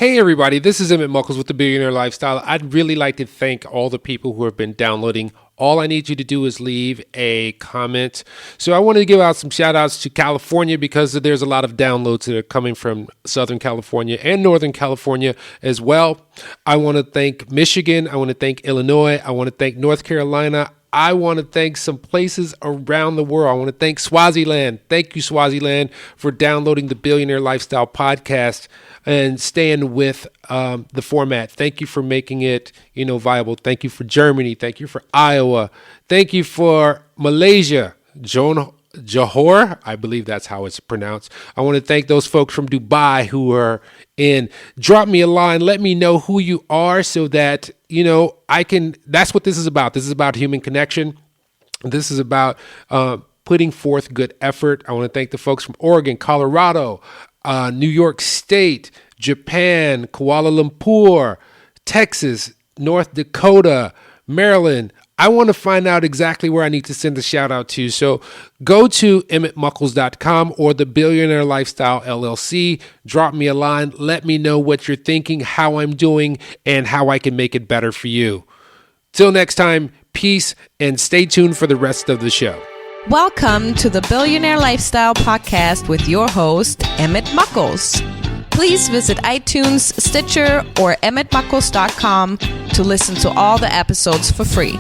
Hey everybody, this is Emmett Muckles with the Billionaire Lifestyle. I'd really like to thank all the people who have been downloading. All I need you to do is leave a comment. So I wanted to give out some shout outs to California because there's a lot of downloads that are coming from Southern California and Northern California as well. I want to thank Michigan. I want to thank Illinois. I want to thank North Carolina. I want to thank some places around the world. I want to thank Swaziland. Thank you, Swaziland, for downloading the Billionaire Lifestyle podcast and staying with the format. Thank you for making it, viable. Thank you for Germany. Thank you for Iowa. Thank you for Malaysia. Johor, I believe that's how it's pronounced. I want to thank those folks from Dubai who are in. Drop me a line. Let me know who you are so that, I can. That's what this is about. This is about human connection. This is about putting forth good effort. I want to thank the folks from Oregon, Colorado, New York State, Japan, Kuala Lumpur, Texas, North Dakota, Maryland. I want to find out exactly where I need to send a shout out to. So go to emmettmuckles.com or the Billionaire Lifestyle LLC. Drop me a line. Let me know what you're thinking, how I'm doing, and how I can make it better for you. Till next time, peace, and stay tuned for the rest of the show. Welcome to the Billionaire Lifestyle Podcast with your host, Emmett Muckles. Please visit iTunes, Stitcher, or emmettmuckles.com to listen to all the episodes for free.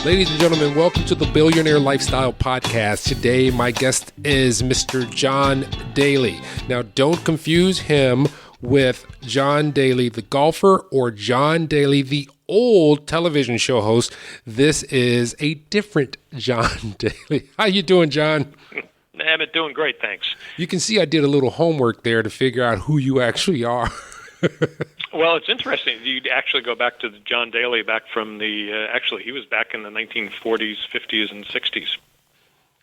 Ladies and gentlemen, welcome to the Billionaire Lifestyle Podcast. Today, my guest is Mr. John Daly. Now, don't confuse him with John Daly, the golfer, or John Daly, the old television show host. This is a different John Daly. How you doing, John? I'm doing great, thanks. You can see I did a little homework there to figure out who you actually are. Well, it's interesting. You actually go back to John Daly back from actually, he was back in the 1940s, 50s, and 60s.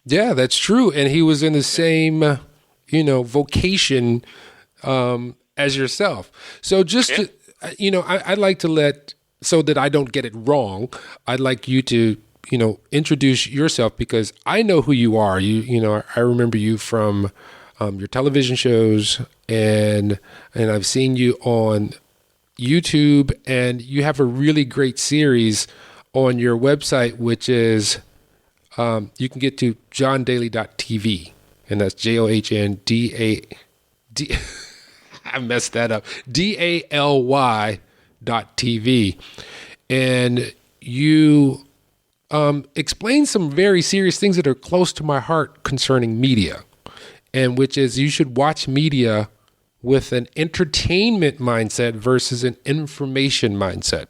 Yeah, that's true. And he was in the same, vocation as yourself. So just, I'd like to so that I don't get it wrong, I'd like you to, introduce yourself because I know who you are. I remember you from your television shows and I've seen you on YouTube, and you have a really great series on your website, which is you can get to johndaly.tv, and that's JOHNDA. I messed that up. DALY.TV, and you explain some very serious things that are close to my heart concerning media, and which is you should watch media with an entertainment mindset versus an information mindset.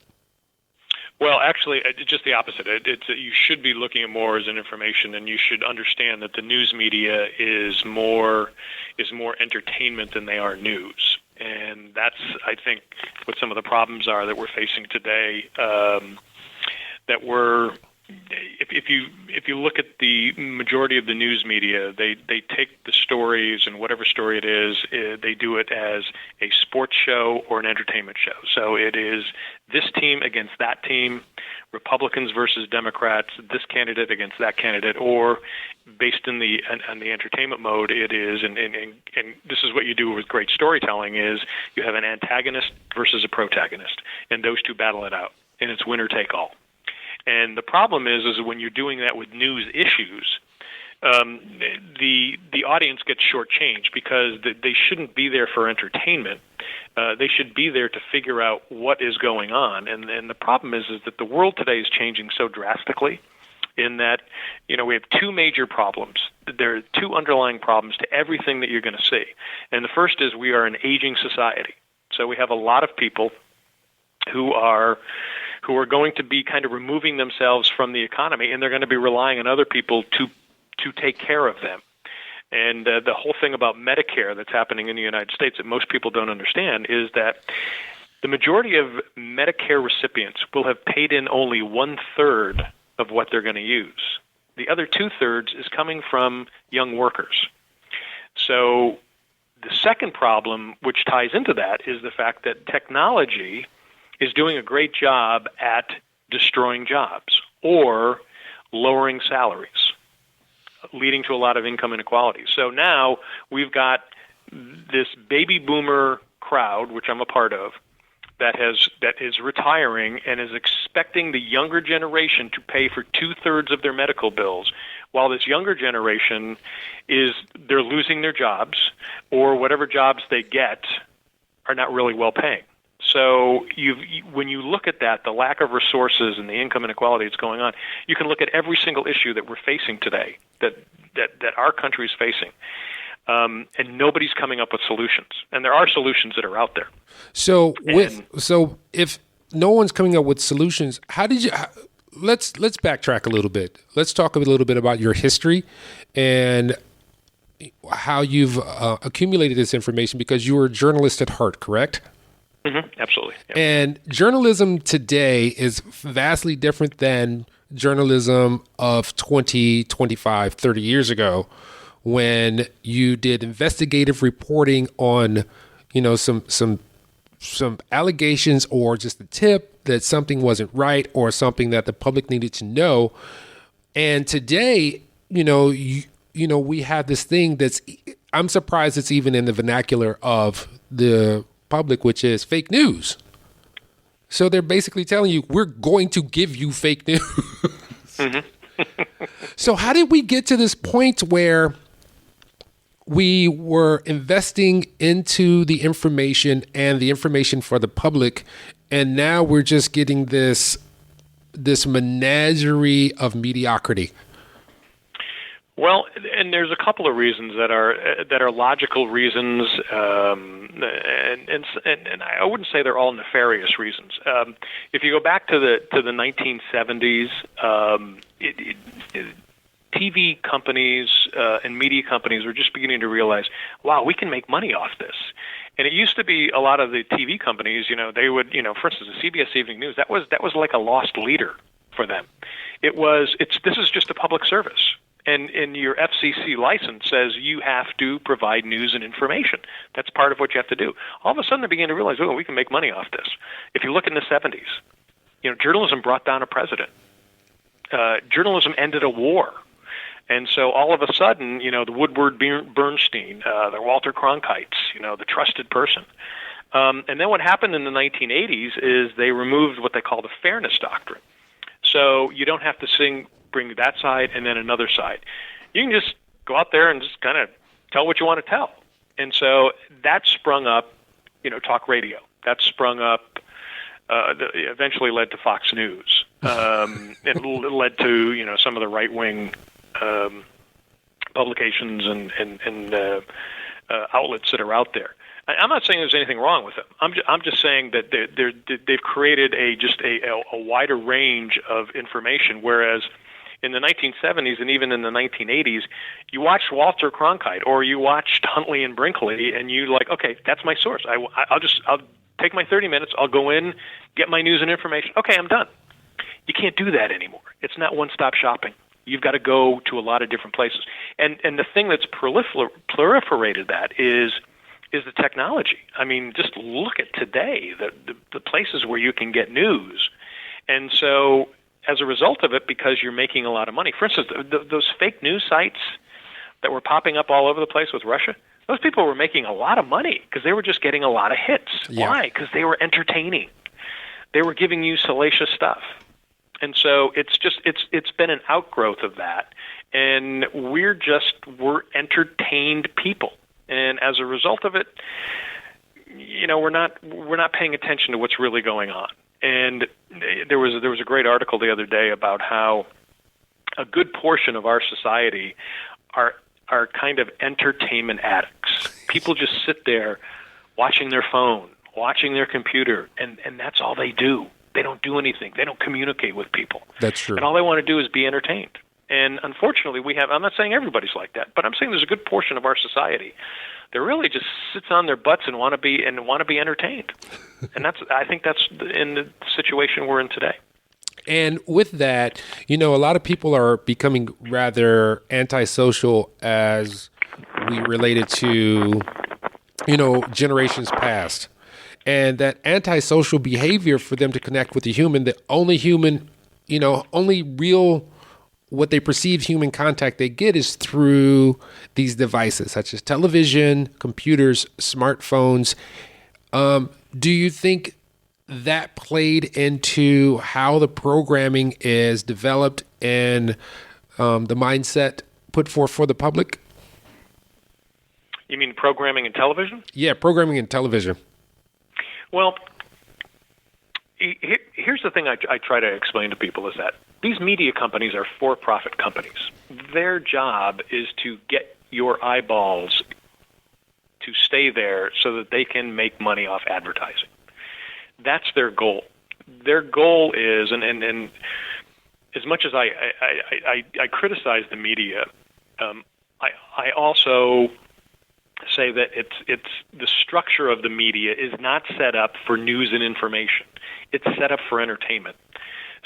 Well, actually, it's just the opposite. You should be looking at more as an information, and you should understand that the news media is more entertainment than they are news. And that's, I think, what some of the problems are that we're facing today. If you look at the majority of the news media, they take the stories, and whatever story it is, they do it as a sports show or an entertainment show. So it is this team against that team, Republicans versus Democrats, this candidate against that candidate, or based on the entertainment mode, it is, and this is what you do with great storytelling, is you have an antagonist versus a protagonist, and those two battle it out, and it's winner take all. And the problem is when you're doing that with news issues, the audience gets shortchanged because they shouldn't be there for entertainment. They should be there to figure out what is going on. And the problem is that the world today is changing so drastically in that, we have two major problems. There are two underlying problems to everything that you're going to see. And the first is we are an aging society. So we have a lot of people who are going to be kind of removing themselves from the economy, and they're going to be relying on other people to take care of them. And the whole thing about Medicare that's happening in the United States that most people don't understand is that the majority of Medicare recipients will have paid in only 1/3 of what they're going to use. The other 2/3 is coming from young workers. So the second problem, which ties into that, is the fact that technology is doing a great job at destroying jobs or lowering salaries, leading to a lot of income inequality. So now we've got this baby boomer crowd, which I'm a part of, that is retiring and is expecting the younger generation to pay for 2/3 of their medical bills, while this younger generation they're losing their jobs, or whatever jobs they get are not really well paying. So when you look at that, the lack of resources and the income inequality that's going on, you can look at every single issue that we're facing today, that our country is facing. And nobody's coming up with solutions, and there are solutions that are out there. So if no one's coming up with solutions, let's backtrack a little bit. Let's talk a little bit about your history and how you've accumulated this information, because you were a journalist at heart, correct? Mm-hmm, absolutely. Yep. And journalism today is vastly different than journalism of 20, 25, 30 years ago, when you did investigative reporting on, some allegations or just a tip that something wasn't right or something that the public needed to know. And today, we have this thing I'm surprised it's even in the vernacular of the public, which is fake news. So they're basically telling you, we're going to give you fake news. Mm-hmm. So how did we get to this point where we were investing into the information and the information for the public, and now we're just getting this menagerie of mediocrity? Well, and there's a couple of reasons that are logical reasons, and I wouldn't say they're all nefarious reasons. If you go back to the 1970s, TV companies and media companies were just beginning to realize, wow, we can make money off this. And it used to be a lot of the TV companies, they would, for instance, the CBS Evening News, that was like a lost leader for them. This is just a public service. And your FCC license says you have to provide news and information. That's part of what you have to do. All of a sudden, they began to realize, we can make money off this. If you look in the 70s, journalism brought down a president. Journalism ended a war. And so all of a sudden, the Woodward Bernstein, the Walter Cronkites, the trusted person. And then what happened in the 1980s is they removed what they call the fairness doctrine. So you don't have to bring that side and then another side. You can just go out there and just kind of tell what you want to tell. And so that sprung up, talk radio. That sprung up, eventually led to Fox News. It led to, some of the right-wing publications and outlets that are out there. I'm not saying there's anything wrong with them. I'm just saying that they've created a wider range of information, whereas in the 1970s and even in the 1980s, you watched Walter Cronkite or you watched Huntley and Brinkley, and you like, okay, that's my source. I'll take my 30 minutes. I'll go in, get my news and information. Okay, I'm done. You can't do that anymore. It's not one-stop shopping. You've got to go to a lot of different places. And the thing that's proliferated that is the technology. I mean, just look at today, the places where you can get news. And so as a result of it, because you're making a lot of money, for instance, those fake news sites that were popping up all over the place with Russia, those people were making a lot of money because they were just getting a lot of hits. Yeah. Why? Because they were entertaining. They were giving you salacious stuff. And so it's been an outgrowth of that. And we're entertained people. And as a result of it, we're not paying attention to what's really going on. And there was a great article the other day about how a good portion of our society are kind of entertainment addicts. People just sit there watching their phone, watching their computer, and that's all they do. They don't do anything. They don't communicate with people. That's true. And all they want to do is be entertained. And unfortunately, I'm not saying everybody's like that, but I'm saying there's a good portion of our society that really just sits on their butts and want to be entertained. And I think that's in the situation we're in today. And with that, a lot of people are becoming rather antisocial as we relate it to, generations past. And that antisocial behavior for them to connect with the human, the only human, only real, what they perceive human contact they get is through these devices such as television, computers, smartphones. Do you think that played into how the programming is developed and the mindset put forth for the public? You mean programming in television? Yeah, programming in television. Well, here's the thing I try to explain to people is that these media companies are for-profit companies. Their job is to get your eyeballs to stay there so that they can make money off advertising. That's their goal. Their goal is, and as much as I criticize the media, I also say that it's the structure of the media is not set up for news and information. It's set up for entertainment.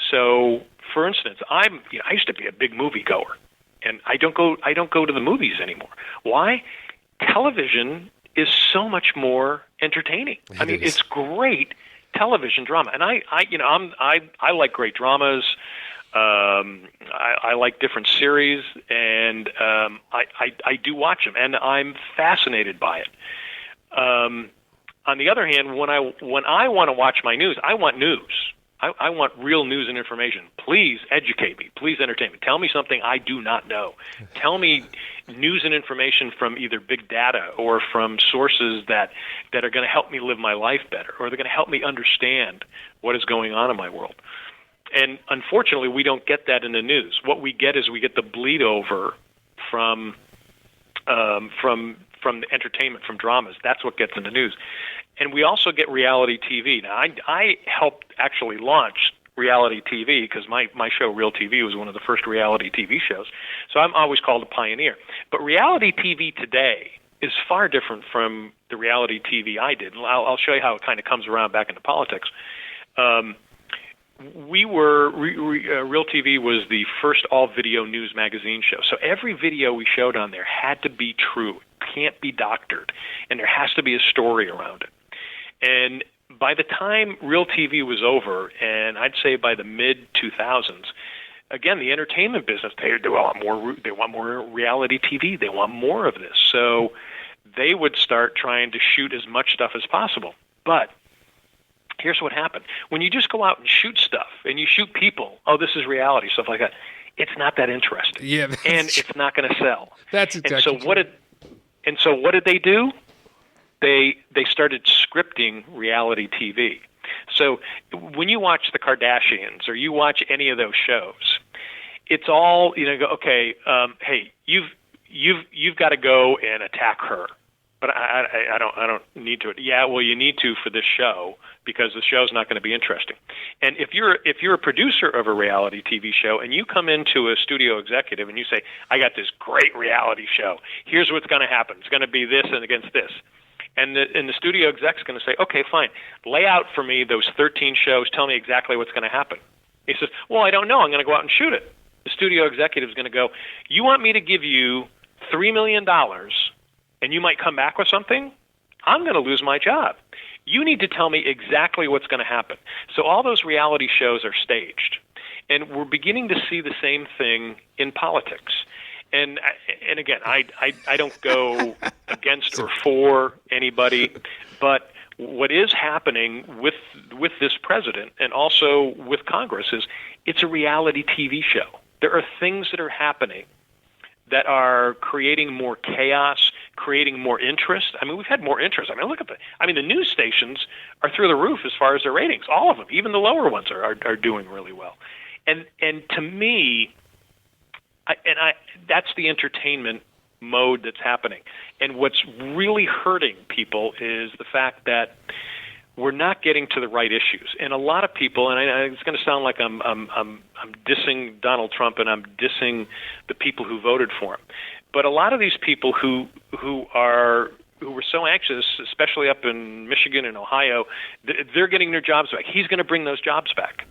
So, for instance, I used to be a big movie goer, and I don't go to the movies anymore. Why? Television is so much more entertaining. I mean, it's great television drama, and I like great dramas. I like different series, and I do watch them, and I'm fascinated by it. On the other hand, when I want to watch my news, I want news. I want real news and information. Please educate me. Please entertain me. Tell me something I do not know. Tell me news and information from either big data or from sources that are going to help me live my life better, or they're going to help me understand what is going on in my world. And unfortunately, we don't get that in the news. What we get is we get the bleed over from the entertainment, from dramas. That's what gets in the news. And we also get reality TV. Now, I helped actually launch reality TV because my show, Real TV, was one of the first reality TV shows. So I'm always called a pioneer. But reality TV today is far different from the reality TV I did. And I'll show you how it kind of comes around back into politics. Real TV was the first all-video news magazine show. So every video we showed on there had to be true. It can't be doctored. And there has to be a story around it. And by the time Real TV was over, and I'd say by the mid-2000s, again, the entertainment business, they want more reality TV. They want more of this. So they would start trying to shoot as much stuff as possible. But here's what happened. When you just go out and shoot stuff, and you shoot people, this is reality, stuff like that, it's not that interesting. Yeah, and it's not going to sell. That's exactly true. So what did they do? They started scripting reality TV. So when you watch the Kardashians or you watch any of those shows, it's all okay. Hey, you've got to go and attack her, but I don't need to. Yeah, well, you need to for this show because the show's not going to be interesting. And if you're a producer of a reality TV show and you come into a studio executive and you say, I got this great reality show. Here's what's going to happen. It's going to be this and against this. And the studio exec's going to say, okay, fine. Lay out for me those 13 shows. Tell me exactly what's going to happen. He says, well, I don't know. I'm going to go out and shoot it. The studio executive is going to go, you want me to give you $3 million and you might come back with something? I'm going to lose my job. You need to tell me exactly what's going to happen. So all those reality shows are staged. And we're beginning to see the same thing in politics. And again, I don't go against or for anybody, but what is happening with this president and also with Congress is it's a reality TV show. There are things that are happening that are creating more chaos, creating more interest. I mean, we've had more interest. I mean, look at the news stations are through the roof as far as their ratings. All of them, even the lower ones, are doing really well. And to me, that's the entertainment mode that's happening. And what's really hurting people is the fact that we're not getting to the right issues. And a lot of people, and it's going to sound like I'm dissing Donald Trump and I'm dissing the people who voted for him, but a lot of these people who were so anxious, especially up in Michigan and Ohio, they're getting their jobs back. He's going to bring those jobs back.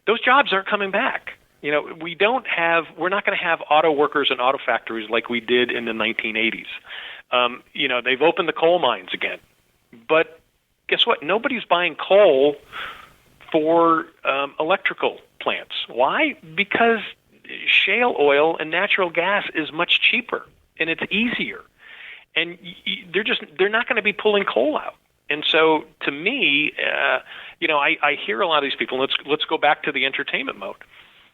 Those jobs aren't coming back. We're not going to have auto workers and auto factories like we did in the 1980s. They've opened the coal mines again. But guess what? Nobody's buying coal for electrical plants. Why? Because shale oil and natural gas is much cheaper and it's easier. And they're not going to be pulling coal out. And so, to me, I hear a lot of these people. Let's go back to the entertainment mode.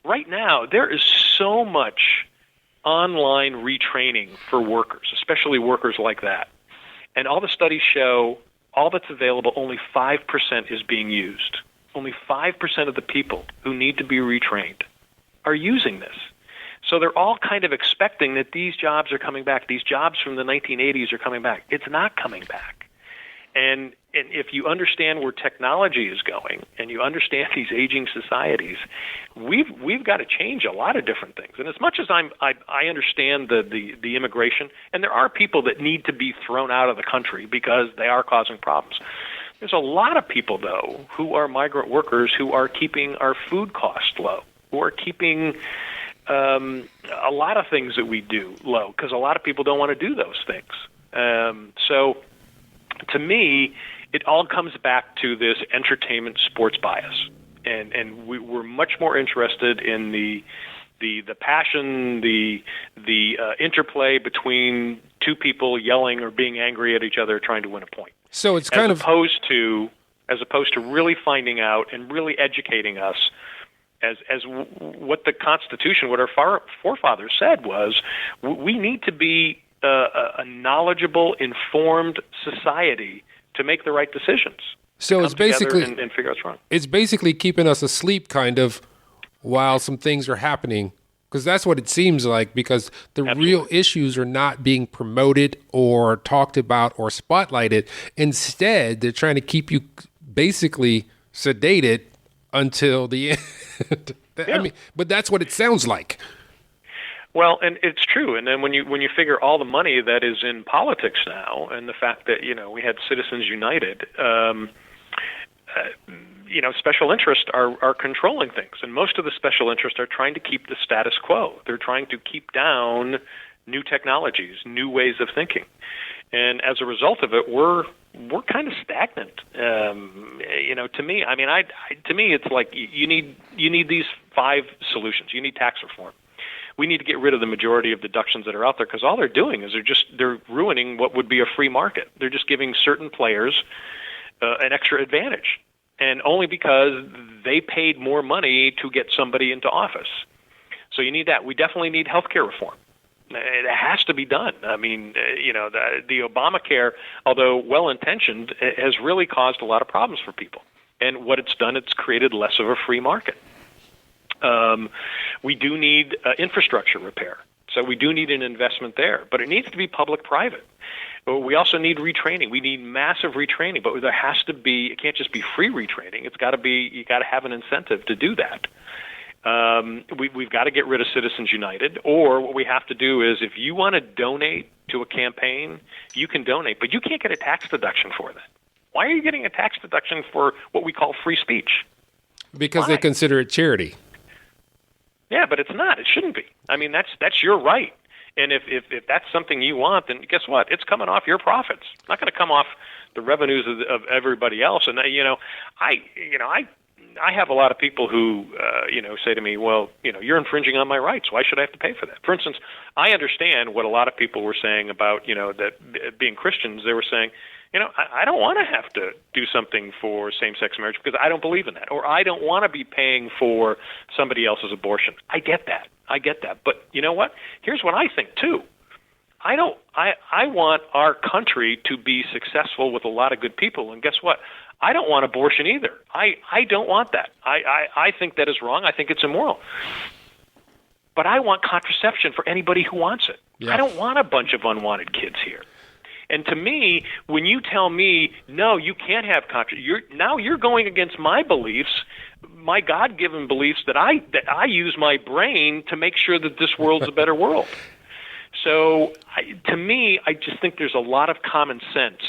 Right now, there is so much online retraining for workers, especially workers like that. And all the studies show all that's available, only 5% is being used. Only 5% of the people who need to be retrained are using this. So they're all kind of expecting that these jobs are coming back. These jobs from the 1980s are coming back. It's not coming back. And if you understand where technology is going, and you understand these aging societies, we've got to change a lot of different things. And as much as I understand the immigration, and there are people that need to be thrown out of the country because they are causing problems. There's a lot of people, though, who are migrant workers who are keeping our food costs low, who are keeping a lot of things that we do low, because a lot of people don't want to do those things. So to me, it all comes back to this entertainment sports bias. And we're much more interested in the passion, the interplay between two people yelling or being angry at each other trying to win a point. So it's as opposed to really finding out and really educating us as what the Constitution, what our forefathers said was, we need to be a knowledgeable, informed society to make the right decisions. So it's basically and figure out what's wrong. It's basically keeping us asleep, kind of, while some things are happening, because that's what it seems like. Because the real issues are not being promoted or talked about or spotlighted. Instead, they're trying to keep you basically sedated until the end. I mean, but that's what it sounds like. Well, and it's true. And then when you figure all the money that is in politics now, and the fact that we had Citizens United, special interests are controlling things, and most of the special interests are trying to keep the status quo. They're trying to keep down new technologies, new ways of thinking, and as a result of it, we're kind of stagnant. To me, to me, it's like you need these 5 solutions. You need tax reform. We need to get rid of the majority of deductions that are out there, because all they're doing is they're ruining what would be a free market. They're just giving certain players an extra advantage, and only because they paid more money to get somebody into office. So you need that. We definitely need healthcare reform. It has to be done. I mean, the Obamacare, although well-intentioned, has really caused a lot of problems for people. And what it's done, it's created less of a free market. We do need infrastructure repair. So we do need an investment there, but it needs to be public-private. We also need retraining. We need massive retraining, but there has to be, it can't just be free retraining. It's got to be, you got to have an incentive to do that. We've got to get rid of Citizens United, or what we have to do is, if you want to donate to a campaign, you can donate, but you can't get a tax deduction for that. Why are you getting a tax deduction for what we call free speech? Because they consider it charity. Yeah, but it's not. It shouldn't be. I mean, that's your right. And if that's something you want, then guess what? It's coming off your profits. It's not going to come off the revenues of everybody else. And I have a lot of people who say to me, well, you're infringing on my rights. Why should I have to pay for that? For instance, I understand what a lot of people were saying about that being Christians. They were saying, I don't want to have to do something for same-sex marriage because I don't believe in that, or I don't want to be paying for somebody else's abortion. I get that. But you know what? Here's what I think too. I want our country to be successful with a lot of good people, and guess what? I don't want abortion either. I don't want that. I think that is wrong. I think it's immoral. But I want contraception for anybody who wants it. Yeah. I don't want a bunch of unwanted kids here. And to me, when you tell me, no, you can't have you're going against my beliefs, my God-given beliefs that I use my brain to make sure that this world's a better world. So to me, I just think there's a lot of common sense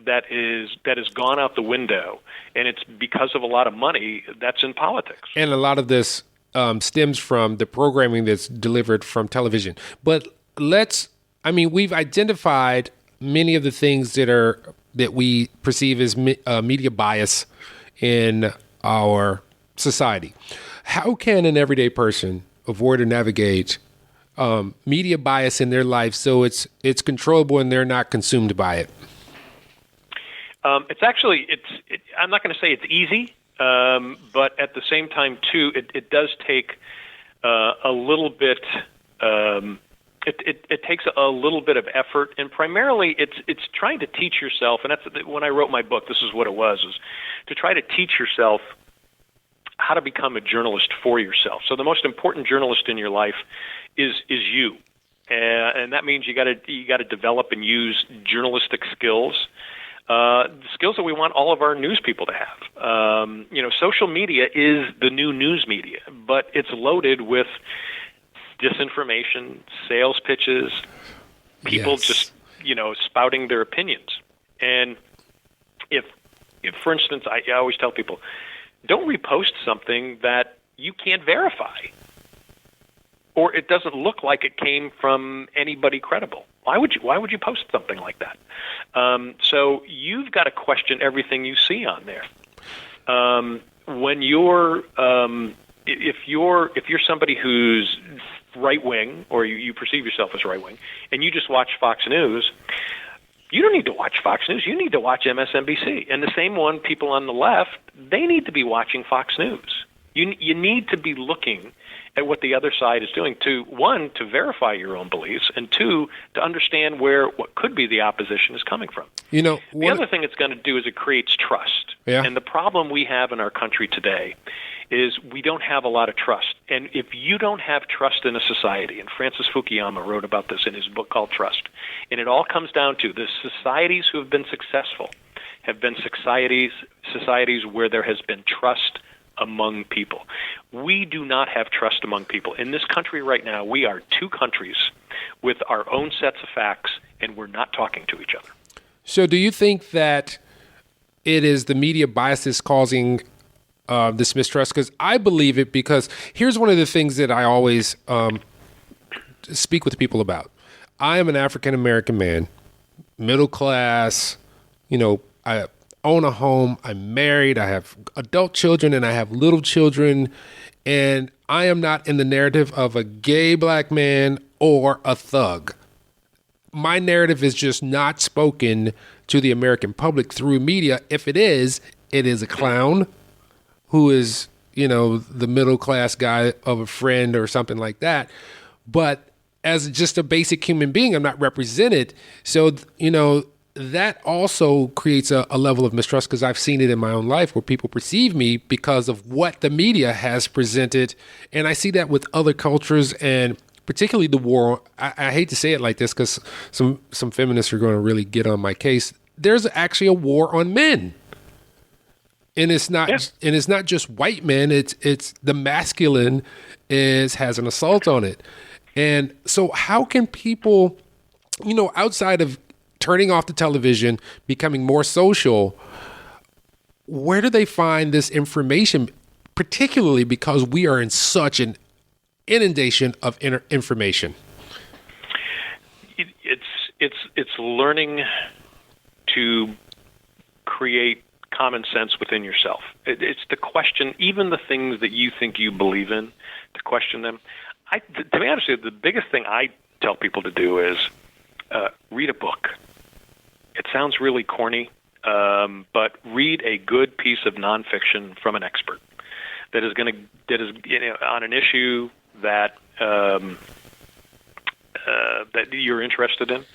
that has gone out the window, and it's because of a lot of money that's in politics. And a lot of this stems from the programming that's delivered from television. But we've identified many of the things that we perceive as media bias in our society. How can an everyday person avoid or navigate media bias in their life so it's controllable and they're not consumed by it? It's actually I'm not going to say it's easy, but at the same time too, it does take a little bit. It takes a little bit of effort, and primarily it's trying to teach yourself. And that's when I wrote my book. This is what it was to try to teach yourself how to become a journalist for yourself. So the most important journalist in your life is you, and that means you got to develop and use journalistic skills. The skills that we want all of our news people to have. Social media is the new news media, but it's loaded with disinformation, sales pitches, people just, spouting their opinions. And if for instance, I always tell people, don't repost something that you can't verify, or it doesn't look like it came from anybody credible. Why would you post something like that? So you've got to question everything you see on there. When you're if you're somebody who's right wing, or you perceive yourself as right wing, and you just watch Fox News, you don't need to watch Fox News. You need to watch MSNBC. And the same one, people on the left, they need to be watching Fox News. You need to be looking at what the other side is doing to verify your own beliefs, and two, to understand where what could be the opposition is coming from. The other thing it's going to do is it creates trust. Yeah. And the problem we have in our country today is we don't have a lot of trust. And if you don't have trust in a society, and Francis Fukuyama wrote about this in his book called Trust, and it all comes down to the societies who have been successful have been societies where there has been trust among people. We do not have trust among people. In this country right now, we are two countries with our own sets of facts, and we're not talking to each other. So do you think that it is the media biases causing this mistrust? Because I believe it, because here's one of the things that I always speak with people about. I am an African-American man, middle class, I own a home, I'm married, I have adult children, and I have little children, and I am not in the narrative of a gay black man or a thug. My narrative is just not spoken to the American public through media. If it is a clown who is, the middle class guy of a friend or something like that. But as just a basic human being, I'm not represented. So, that also creates a level of mistrust, because I've seen it in my own life where people perceive me because of what the media has presented. And I see that with other cultures, and particularly the war. I hate to say it like this because some feminists are going to really get on my case. There's actually a war on men. And it's not and it's not just white men, it's the masculine has an assault on it. And so how can people, outside of turning off the television, becoming more social, where do they find this information, particularly because we are in such an inundation of information? It's learning to create common sense within yourself. It's to question even the things that you think you believe in, to question them. To be honest with you, the biggest thing I tell people to do is read a book. It sounds really corny, but read a good piece of nonfiction from an expert that is on an issue that that you're interested in.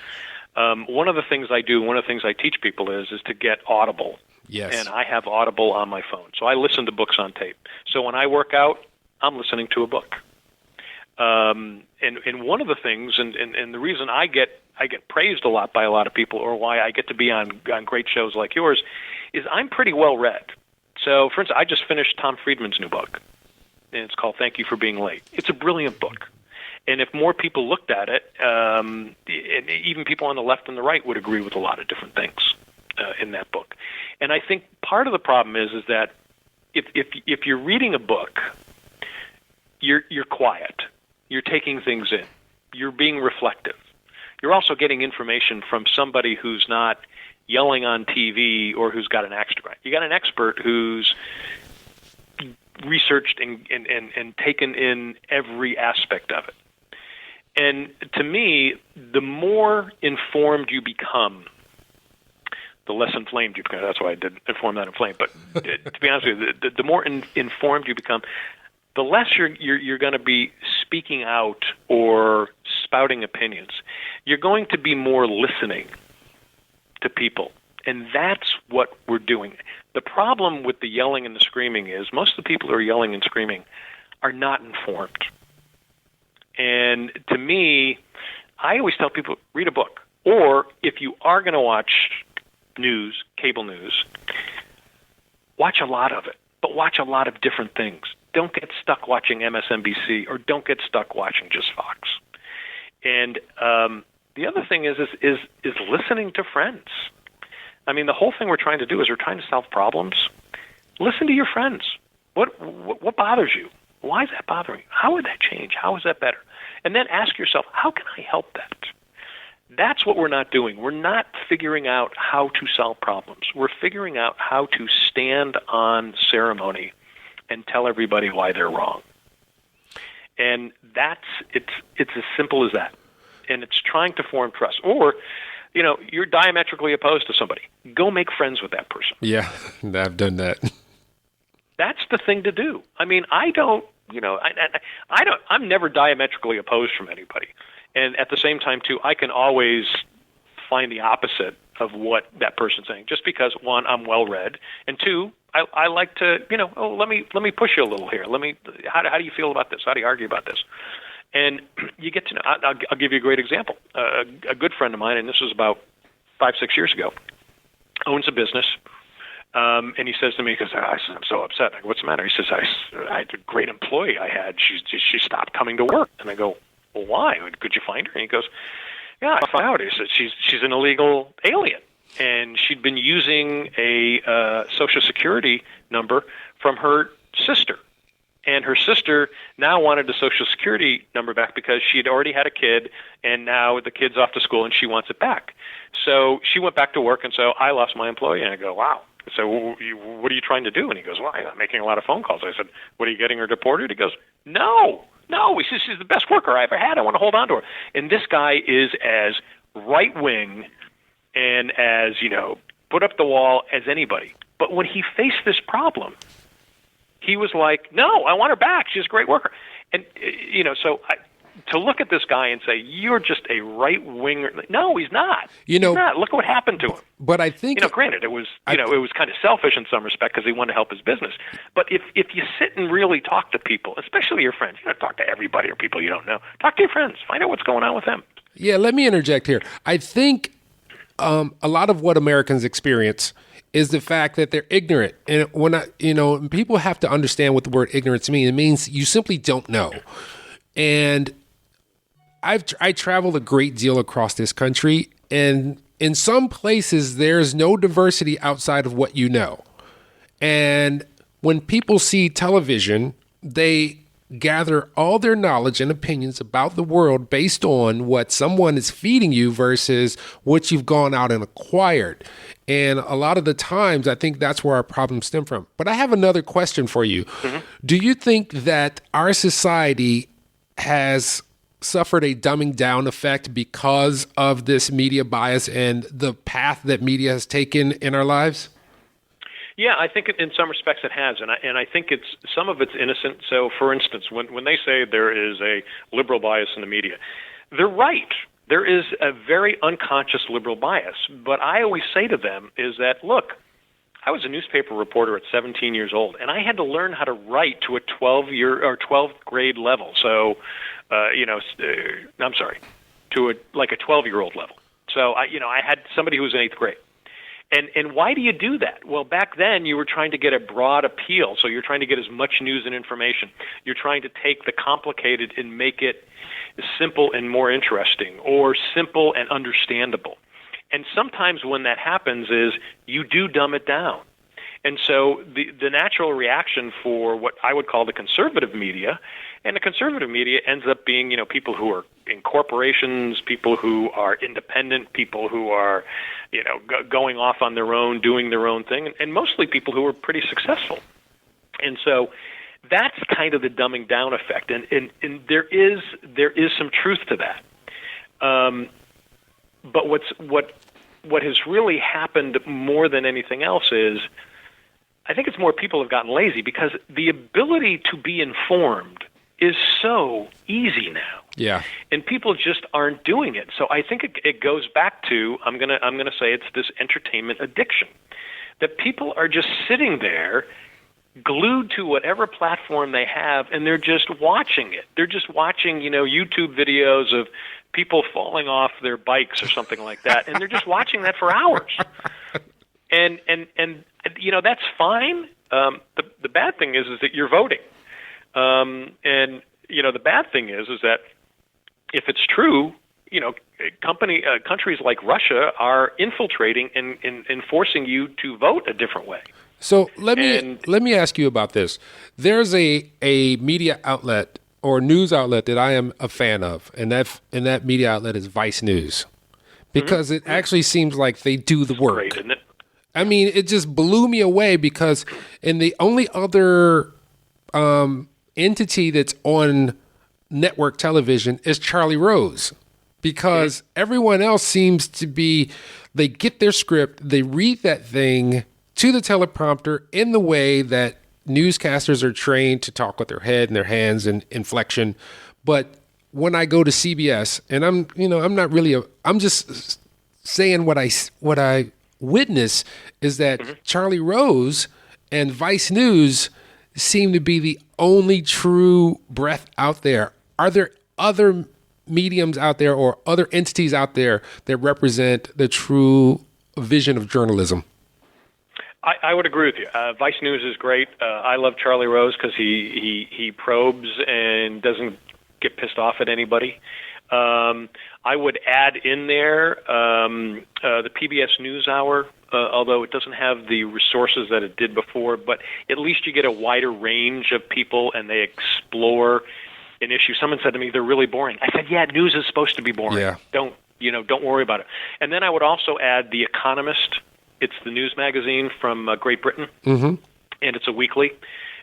One of the things I teach people is to get Audible. Yes. And I have Audible on my phone, so I listen to books on tape. So when I work out, I'm listening to a book. And one of the things, and the reason I get praised a lot by a lot of people, or why I get to be on great shows like yours, is I'm pretty well read. So, for instance, I just finished Tom Friedman's new book, and it's called Thank You for Being Late. It's a brilliant book. And if more people looked at it, and even people on the left and the right would agree with a lot of different things in that book. And I think part of the problem is that if you're reading a book, you're quiet. You're taking things in. You're being reflective. You're also getting information from somebody who's not yelling on TV or who's got an axe to grind. You got an expert who's researched and taken in every aspect of it. And to me, the more informed you become, the less inflamed you become. That's why I did informed, not inflamed. But to be honest with you, the more informed you become, the less you're going to be speaking out or spouting opinions. You're going to be more listening to people, and that's what we're doing. The problem with the yelling and the screaming is most of the people who are yelling and screaming are not informed. And to me, I always tell people, read a book. Or if you are going to watch news, cable news, watch a lot of it, but watch a lot of different things. Don't get stuck watching MSNBC, or don't get stuck watching just Fox. And the other thing is listening to friends. I mean, the whole thing we're trying to do is we're trying to solve problems. Listen to your friends. What bothers you? Why is that bothering you? How would that change? How is that better? And then ask yourself, how can I help that? That's what we're not doing. We're not figuring out how to solve problems. We're figuring out how to stand on ceremony and tell everybody why they're wrong. And it's as simple as that. And it's trying to form trust. Or, you're diametrically opposed to somebody. Go make friends with that person. Yeah, I've done that. That's the thing to do. I mean, I'm never diametrically opposed from anybody. And at the same time, too, I can always find the opposite of what that person's saying. Just because, one, I'm well-read, and two, I like to, let me push you a little here. How do you feel about this? How do you argue about this? And you get to know. I'll give you a great example. A good friend of mine, and this was about 5-6 years ago, owns a business. And he says to me, because I'm so upset. I go, what's the matter? He says, I had a great employee I had. She stopped coming to work. And I go, well, why? Could you find her? And he goes, yeah, I found out. He said, she's an illegal alien. And she'd been using a Social Security number from her sister. And her sister now wanted the Social Security number back because she had already had a kid, and now the kid's off to school, and she wants it back. So she went back to work, and so I lost my employee. And I go, wow. So what are you trying to do? And he goes, well, I'm making a lot of phone calls. I said, what, are you getting her deported? He goes, no. He says, she's the best worker I ever had. I want to hold on to her. And this guy is as right-wing and as, put up the wall as anybody. But when he faced this problem, he was like, no, I want her back. She's a great worker. And, to look at this guy and say, you're just a right-winger. No, he's not. He's not. Look what happened to him. But I think, granted, it was, it was kind of selfish in some respect because he wanted to help his business. But if you sit and really talk to people, especially your friends, you don't talk to everybody or people you don't know. Talk to your friends. Find out what's going on with them. Yeah, let me interject here. I think a lot of what Americans experience is the fact that they're ignorant. And when people have to understand what the word ignorance means. It means you simply don't know. And I traveled a great deal across this country, and in some places there's no diversity outside of what you know. And when people see television, they gather all their knowledge and opinions about the world based on what someone is feeding you versus what you've gone out and acquired. And a lot of the times, I think that's where our problems stem from. But I have another question for you. Mm-hmm. Do you think that our society has suffered a dumbing down effect because of this media bias and the path that media has taken in our lives? Yeah, I think in some respects it has, and I think some of it's innocent. So, for instance, when they say there is a liberal bias in the media, they're right. There is a very unconscious liberal bias. But I always say to them is that, look, I was a newspaper reporter at 17 years old, and I had to learn how to write to a 12th grade level. So, I'm sorry, to a 12-year-old level. So I had somebody who was in 8th grade. And why do you do that? Well, back then you were trying to get a broad appeal, so you're trying to get as much news and information. You're trying to take the complicated and make it simple and more interesting, or simple and understandable. And sometimes when that happens is you do dumb it down. And so the natural reaction for what I would call the conservative media, and the conservative media ends up being, people who are in corporations, people who are independent, people who are, going off on their own, doing their own thing, and mostly people who are pretty successful. And so that's kind of the dumbing down effect, and there is some truth to that. But what what has really happened more than anything else is, I think it's more people have gotten lazy because the ability to be informed is so easy now. Yeah. And people just aren't doing it. So I think it goes back to, I'm gonna say it's this entertainment addiction, that people are just sitting there glued to whatever platform they have, and they're just watching it. They're just watching, YouTube videos of people falling off their bikes or something like that, and they're just watching that for hours. And that's fine. The bad thing is that you're voting. The bad thing is that if it's true, countries like Russia are infiltrating and forcing you to vote a different way. So let me ask you about this. There's a media outlet or news outlet that I am a fan of, and that media outlet is Vice News, because it actually seems like they do the work. Great, isn't it? I mean, it just blew me away because the only other entity that's on network television is Charlie Rose, because everyone else seems to be, they get their script, they read that thing to the teleprompter in the way that newscasters are trained to talk with their head and their hands and inflection. But when I go to CBS, and I'm just saying what I witness is that Charlie Rose and Vice News seem to be the only true breath out there. Are there other mediums out there or other entities out there that represent the true vision of journalism? I would agree with you. Vice News is great. I love Charlie Rose because he probes and doesn't get pissed off at anybody. I would add in there the PBS NewsHour, although it doesn't have the resources that it did before, but at least you get a wider range of people and they explore an issue. Someone said to me, they're really boring. I said, yeah, news is supposed to be boring. Yeah. Don't worry about it. And then I would also add The Economist. It's the news magazine from Great Britain, and it's a weekly.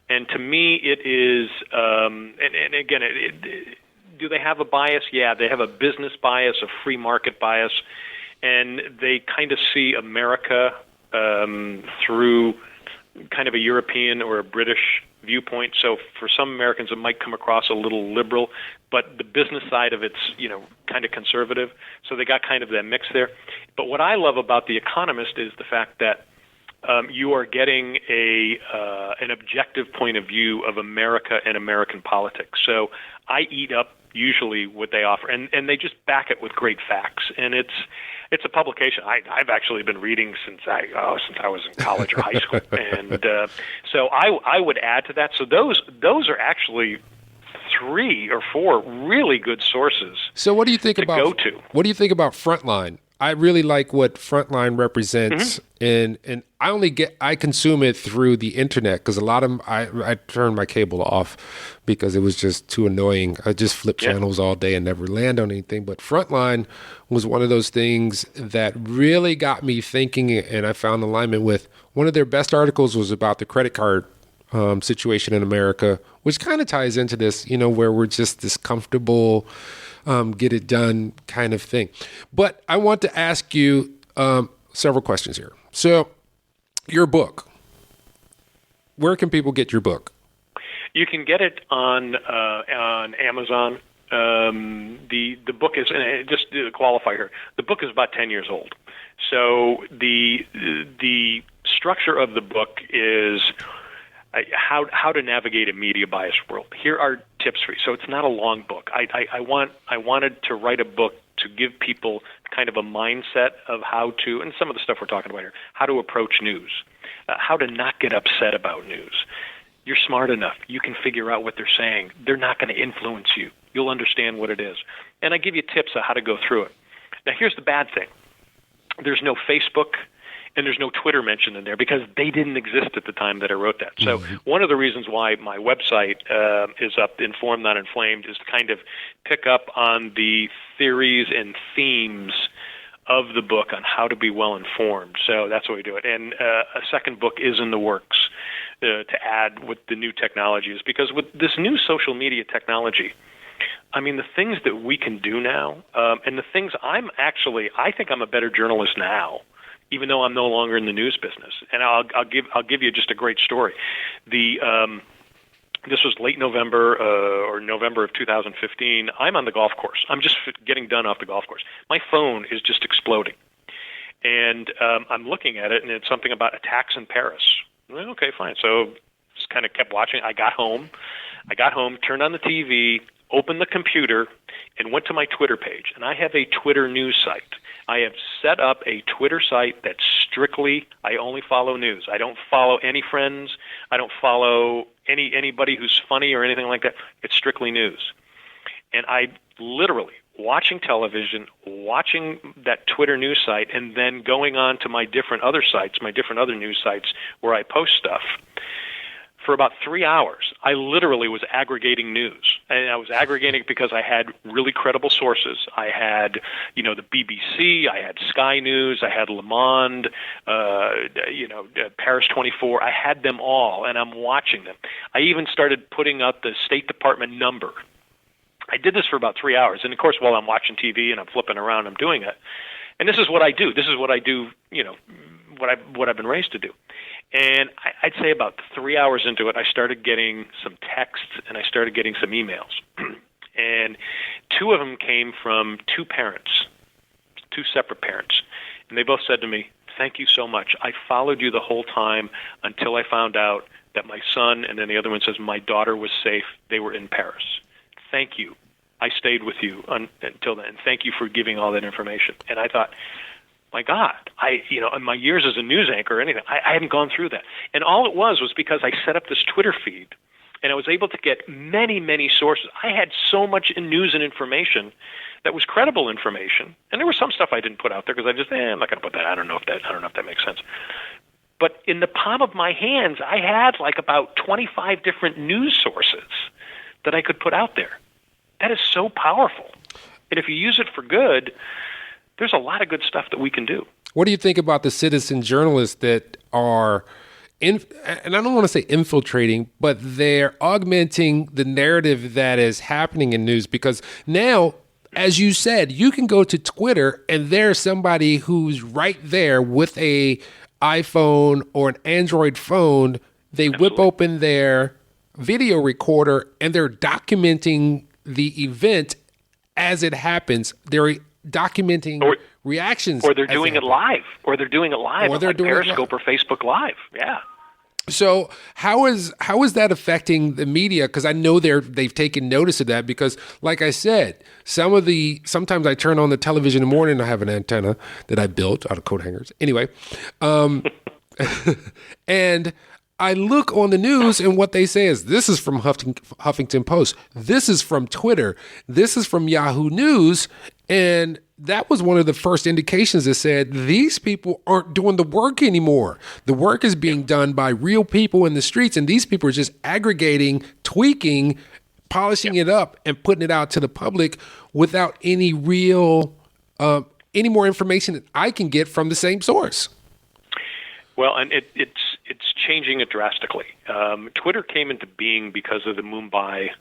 And to me, it is, and again, do they have a bias? Yeah, they have a business bias, a free market bias, and they kind of see America through kind of a European or a British viewpoint. So for some Americans, it might come across a little liberal, but the business side of it's, kind of conservative. So they got kind of that mix there. But what I love about The Economist is the fact that you are getting an objective point of view of America and American politics. So I eat up usually what they offer, and they just back it with great facts. And it's a publication I've actually been reading since I was in college or high school, and so I would add to that. So those are actually 3 or 4 really good sources. So what do you think about What do you think about Frontline? I really like what Frontline represents, and I consume it through the internet because a lot of them, I turned my cable off because it was just too annoying. I just flip channels all day and never land on anything. But Frontline was one of those things that really got me thinking, and I found alignment with. One of their best articles was about the credit card situation in America, which kind of ties into this, where we're just this comfortable, get it done kind of thing. But I want to ask you several questions here. So your book, where can people get your book? You can get it on Amazon. The book is, and just to qualify here, the book is about 10 years old. So the structure of the book is how to navigate a media bias world. Here are tips for you. So it's not a long book. I wanted to write a book to give people kind of a mindset of how to, and some of the stuff we're talking about here, how to approach news, how to not get upset about news. You're smart enough. You can figure out what they're saying. They're not going to influence you. You'll understand what it is. And I give you tips on how to go through it. Now, here's the bad thing. There's no Facebook and there's no Twitter mentioned in there because they didn't exist at the time that I wrote that. So one of the reasons why my website is up, Informed Not Inflamed, is to kind of pick up on the theories and themes of the book on how to be well informed. So that's what we do it. And a second book is in the works to add with the new technologies, because with this new social media technology, I mean, the things that we can do now, and the things I think I'm a better journalist now, even though I'm no longer in the news business. And I'll give you just a great story. This was late November or November of 2015. I'm on the golf course. I'm just getting done off the golf course. My phone is just exploding. And I'm looking at it, and it's something about attacks in Paris. Well, okay, fine. So just kind of kept watching. I got home, turned on the TV, opened the computer, and went to my Twitter page. And I have a Twitter news site. I have set up a Twitter site that's strictly, I only follow news. I don't follow any friends. I don't follow anybody who's funny or anything like that. It's strictly news. And I literally, watching television, watching that Twitter news site, and then going on to my different other news sites where I post stuff. For about 3 hours, I literally was aggregating news. And I was aggregating it because I had really credible sources. I had, the BBC, I had Sky News, I had Le Monde, Paris 24. I had them all, and I'm watching them. I even started putting out the State Department number. I did this for about 3 hours. And, of course, while I'm watching TV and I'm flipping around, I'm doing it. And this is what I do. This is what I do, what I've been raised to do. And I'd say about 3 hours into it, I started getting some texts and I started getting some emails. And two of them came from two separate parents. And they both said to me, "Thank you so much. I followed you the whole time until I found out that my son," and then the other one says, "my daughter was safe. They were in Paris. Thank you. I stayed with you until then. Thank you for giving all that information." And I thought, my God, in my years as a news anchor or anything, I hadn't gone through that. And all it was because I set up this Twitter feed, and I was able to get many, many sources. I had so much news and information that was credible information, and there was some stuff I didn't put out there because I just, I'm not going to put that. I don't know if that makes sense. But in the palm of my hands, I had like about 25 different news sources that I could put out there. That is so powerful. And if you use it for good, there's a lot of good stuff that we can do. What do you think about the citizen journalists that are, and I don't want to say infiltrating, but they're augmenting the narrative that is happening in news? Because now, as you said, you can go to Twitter and there's somebody who's right there with a iPhone or an Android phone. They whip open their video recorder and they're documenting the event as it happens. They're documenting reactions. Or they're doing it live. Or they're doing it live. Or they're doing Periscope or Facebook Live. Yeah. So how is that affecting the media? Because I know they've taken notice of that because, like I said, sometimes I turn on the television in the morning and I have an antenna that I built out of coat hangers. Anyway, and I look on the news and what they say is, this is from Huffington Post. This is from Twitter. This is from Yahoo News. And that was one of the first indications that said these people aren't doing the work anymore. The work is being done by real people in the streets, and these people are just aggregating, tweaking, polishing it up, and putting it out to the public without any real, any more information that I can get from the same source. Well, and it's changing it drastically. Twitter came into being because of the Mumbai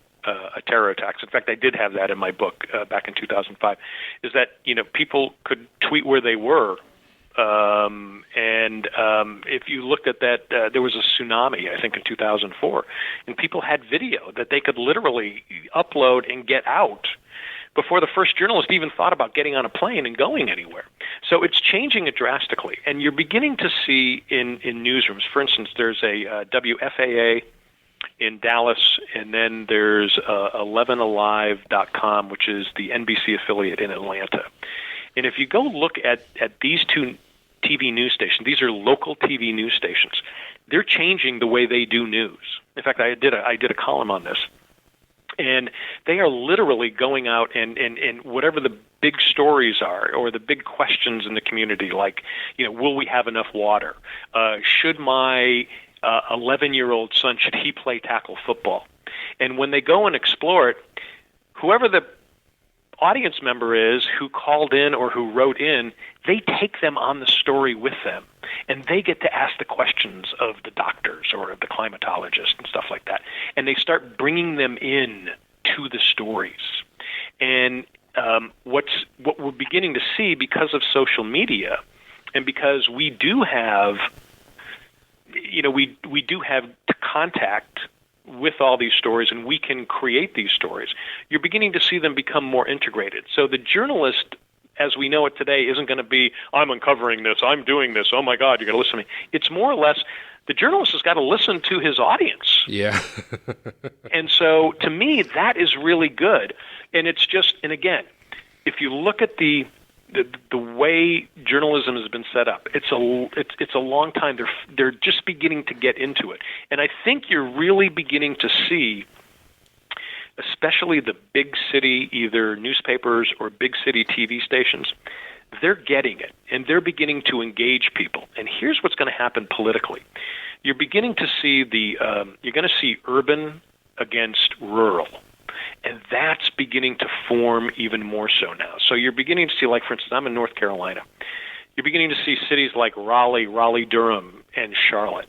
terror attacks. In fact, I did have that in my book back in 2005, is that, people could tweet where they were. And if you looked at that, there was a tsunami, I think, in 2004, and people had video that they could literally upload and get out before the first journalist even thought about getting on a plane and going anywhere. So it's changing it drastically. And you're beginning to see in newsrooms, for instance, there's a WFAA in Dallas, and then there's 11alive.com, which is the NBC affiliate in Atlanta. And if you go look at these two TV news stations, these are local TV news stations, they're changing the way they do news. In fact, I did a column on this. And they are literally going out and whatever the big stories are or the big questions in the community, like, will we have enough water? Should my 11-year-old son, should he play tackle football? And when they go and explore it, whoever the audience member is who called in or who wrote in, they take them on the story with them. And they get to ask the questions of the doctors or the climatologists and stuff like that. And they start bringing them in to the stories. And what we're beginning to see because of social media, and because we do have, we do have contact with all these stories, and we can create these stories, you're beginning to see them become more integrated. So the journalist, as we know it today, isn't going to be, I'm uncovering this, I'm doing this, oh my God, you're going to listen to me. It's more or less, the journalist has got to listen to his audience. Yeah. And so to me, that is really good. And it's just, and again, if you look at the way journalism has been set up, it's a long time. They're just beginning to get into it, and I think you're really beginning to see, especially the big city either newspapers or big city TV stations, they're getting it, and they're beginning to engage people. And here's what's going to happen politically: you're beginning to see you're going to see urban against rural. And that's beginning to form even more so now. So you're beginning to see, like, for instance, I'm in North Carolina. You're beginning to see cities like Raleigh-Durham, and Charlotte.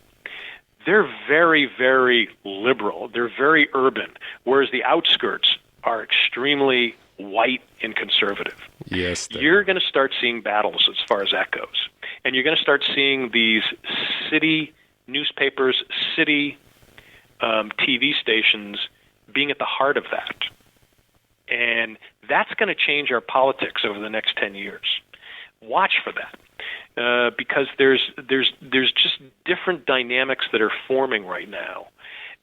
They're very, very liberal. They're very urban, whereas the outskirts are extremely white and conservative. Yes. You're going to start seeing battles as far as that goes. And you're going to start seeing these city newspapers, city TV stations being at the heart of that. And that's going to change our politics over the next 10 years. Watch for that. Because there's just different dynamics that are forming right now.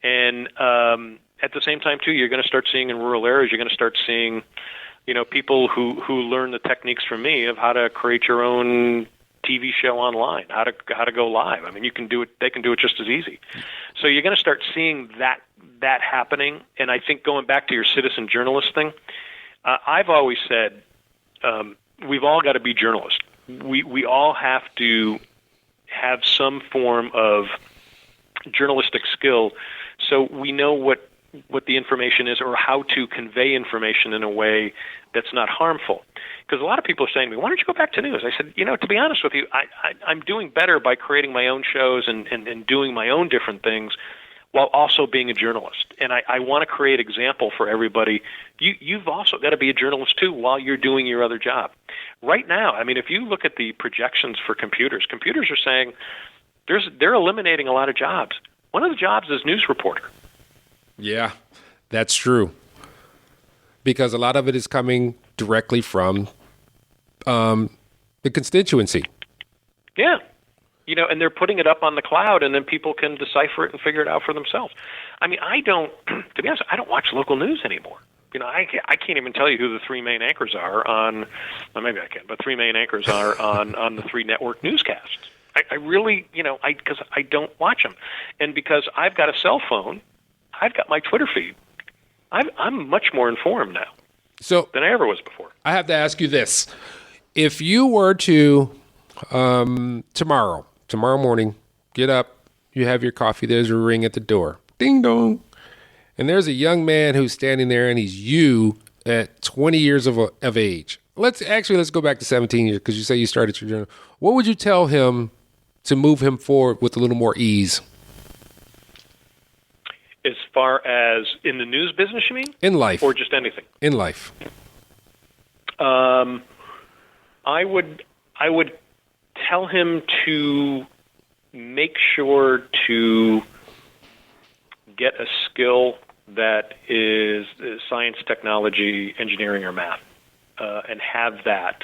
And at the same time, too, you're going to start seeing in rural areas, you're going to start seeing, people who learn the techniques from me of how to create your own TV show online, how to go live. I mean, you can do it. They can do it just as easy. So you're going to start seeing that happening. And I think going back to your citizen journalist thing, I've always said we've all got to be journalists. We all have to have some form of journalistic skill, so we know what the information is or how to convey information in a way that's not harmful. Because a lot of people are saying to me, why don't you go back to news? I said, to be honest with you, I'm doing better by creating my own shows and doing my own different things while also being a journalist. And I want to create example for everybody. You've also got to be a journalist too while you're doing your other job. Right now, I mean, if you look at the projections for computers are saying they're eliminating a lot of jobs. One of the jobs is news reporter. Yeah, that's true. Because a lot of it is coming directly from the constituency. Yeah. And they're putting it up on the cloud, and then people can decipher it and figure it out for themselves. I mean, to be honest, I don't watch local news anymore. I can't even tell you who the three main anchors are on, well, maybe I can, but three main anchors are on the three network newscasts. I really, because I don't watch them. And because I've got a cell phone, I've got my Twitter feed. I'm much more informed now than I ever was before. I have to ask you this. If you were to, tomorrow morning, get up, you have your coffee, there's a ring at the door. Ding dong. And there's a young man who's standing there, and he's you at 20 years of age. Let's go back to 17 years, because you say you started your journal. What would you tell him to move him forward with a little more ease? As far as in the news business, you mean? In life. Or just anything? In life. I would tell him to make sure to get a skill that is science, technology, engineering, or math, and have that.